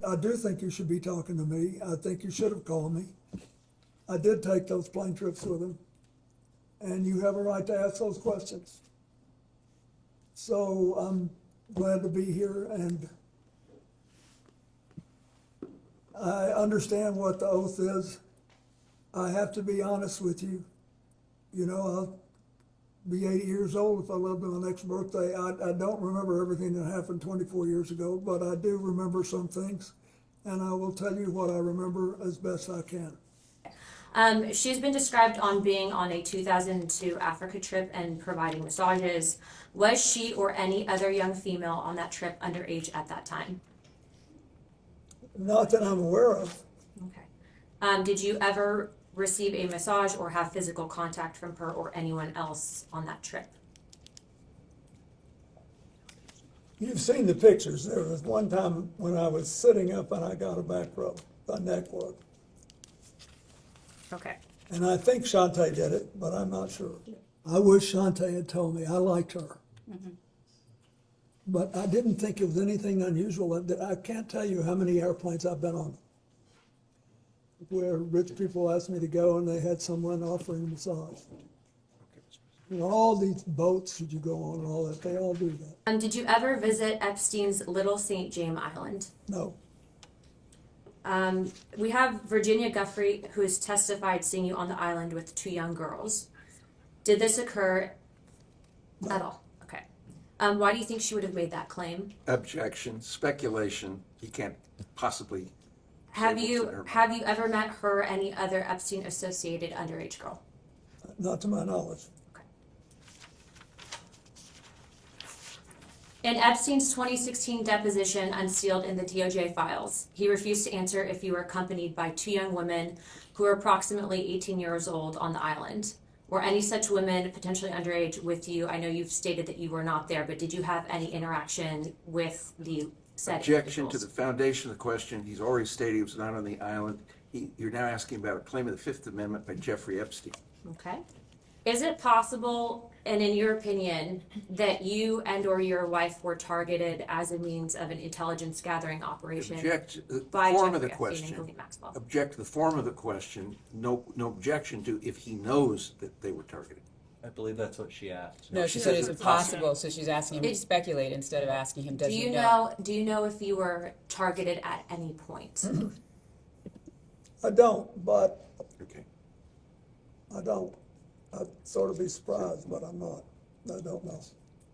I do think you should be talking to me. I think you should have called me. I did take those plane trips with him, and you have a right to ask those questions. So I'm glad to be here, and I understand what the oath is. I have to be honest with you. You know, I'll be 80 years old if I live to my next birthday. I don't remember everything that happened 24 years ago, but I do remember some things, and I will tell you what I remember as best I can. She's been described on being on a 2002 Africa trip and providing massages. Was she or any other young female on that trip underage at that time? Not that I'm aware of. Okay. Did you ever receive a massage or have physical contact from her or anyone else on that trip? You've seen the pictures. There was one time when I was sitting up and I got a back rub, a neck rub. Okay. And I think Shantae did it, but I'm not sure. I wish Shantae had told me. I liked her. Mm-hmm. But I didn't think it was anything unusual. I can't tell you how many airplanes I've been on where rich people asked me to go and they had someone offering a massage. You know, all these boats that you go on and all that, they all do that. Did you ever visit Epstein's Little St. James Island? No. We have Virginia Guffrey, who has testified seeing you on the island with two young girls. Did this occur at all? Okay. Why do you think she would have made that claim? Objection, speculation. You can't possibly. Have you ever met her or any other Epstein associated underage girl? Not to my knowledge. Okay. In Epstein's 2016 deposition unsealed in the DOJ files, he refused to answer if you were accompanied by two young women who were approximately 18 years old on the island. Were any such women potentially underage with you? I know you've stated that you were not there, but did you have any interaction with the said Objection individuals? to the foundation of the question. He's already stated he was not on the island. You're now asking about a claim of the Fifth Amendment by Jeffrey Epstein. Okay. Is it possible, and in your opinion, that you and or your wife were targeted as a means of an intelligence gathering operation Object to the by form Jeffrey of the Epstein question. and Ghislaine Maxwell? Object to the form of the question. No objection to if he knows that they were targeted. I believe that's what she asked. No, she said it's impossible, so she's asking him to speculate instead of asking him, does he know? Do you know if you were targeted at any point? I don't, but Okay. I don't. I'd sort of be surprised, but I'm not. I don't know.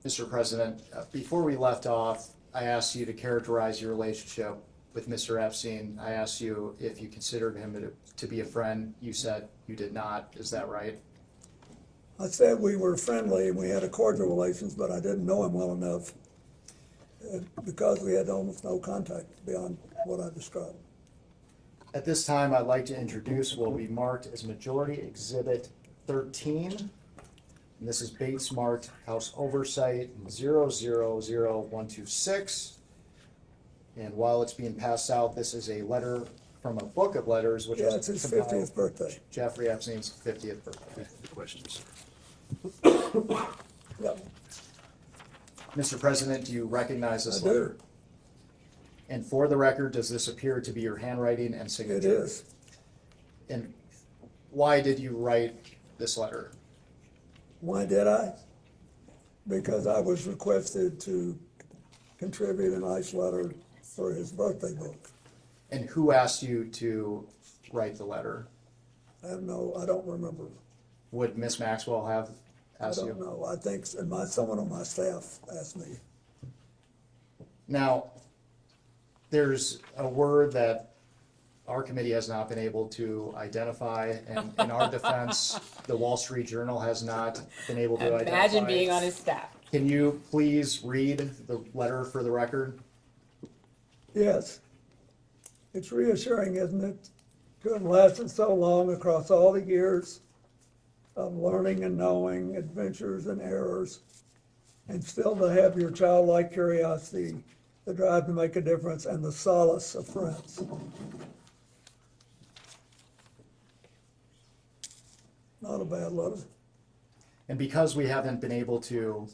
Mr. President, before we left off, I asked you to characterize your relationship with Mr. Epstein. I asked you if you considered him to be a friend. You said you did not. Is that right? I said we were friendly and we had a cordial relations, but I didn't know him well enough because we had almost no contact beyond what I described. At this time, I'd like to introduce what will be marked as Majority Exhibit 13. And this is Bates marked House Oversight 000126. And while it's being passed out, this is a letter from a book of letters, which Yeah, it's his 50th birthday. Jeffrey Epstein's 50th birthday. The questions. Yeah, Mr. President, do you recognize this I letter? do. And for the record, does this appear to be your handwriting and signature? It is. And why did you write this letter? Why did I? Because I was requested to contribute a nice letter for his birthday book. And who asked you to write the letter? I don't remember. Would Miss Maxwell have I asked don't you? know. I think someone on my staff asked me. Now, there's a word that our committee has not been able to identify, and in our defense, the Wall Street Journal has not been able to identify. Imagine being on his staff. Can you please read the letter for the record? Yes. It's reassuring, isn't it, to have lasted so long across all the years of learning and knowing, adventures and errors, and still to have your childlike curiosity, the drive to make a difference, and the solace of friends. Not a bad letter. And because we haven't been able to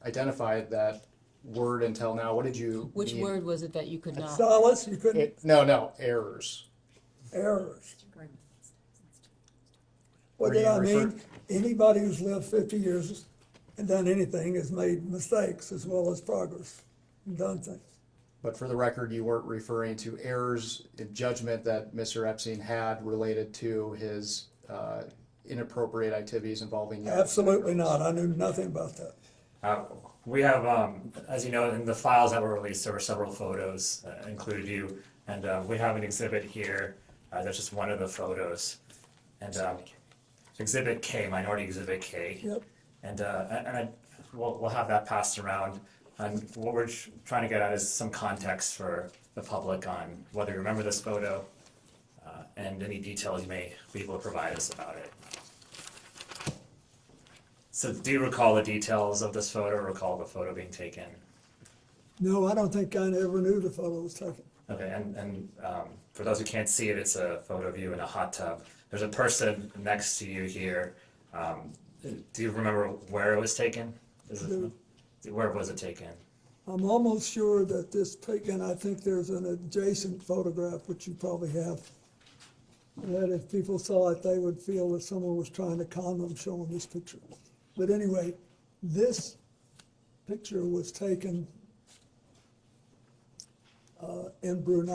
identify that word until now. What did you Which mean? word was it that you could not? Solace, you couldn't, No, errors. errors. What Were did you I mean? refer- Anybody who's lived 50 years and done anything has made mistakes as well as progress and done things. But for the record, you weren't referring to errors in judgment that Mr. Epstein had related to his inappropriate activities involving young Absolutely individuals. not. I knew nothing about that. We have, as you know, in the files that were released, there were several photos that included you, and we have an exhibit here. That's just one of the photos, and Exhibit K, Minority Exhibit K. Yep. And we'll have that passed around. And what we're trying to get at is some context for the public on whether you remember this photo and any details you may be able to provide us about it. So do you recall the details of this photo, or recall the photo being taken? No, I don't think I ever knew the photo was taken. Okay, and for those who can't see it, it's a photo of you in a hot tub. There's a person next to you here. Do you remember where it was taken? Where was it taken? I'm almost sure that this taken, I think there's an adjacent photograph, which you probably have, that if people saw it, they would feel that someone was trying to con them showing this picture. But anyway, this picture was taken in Brunei.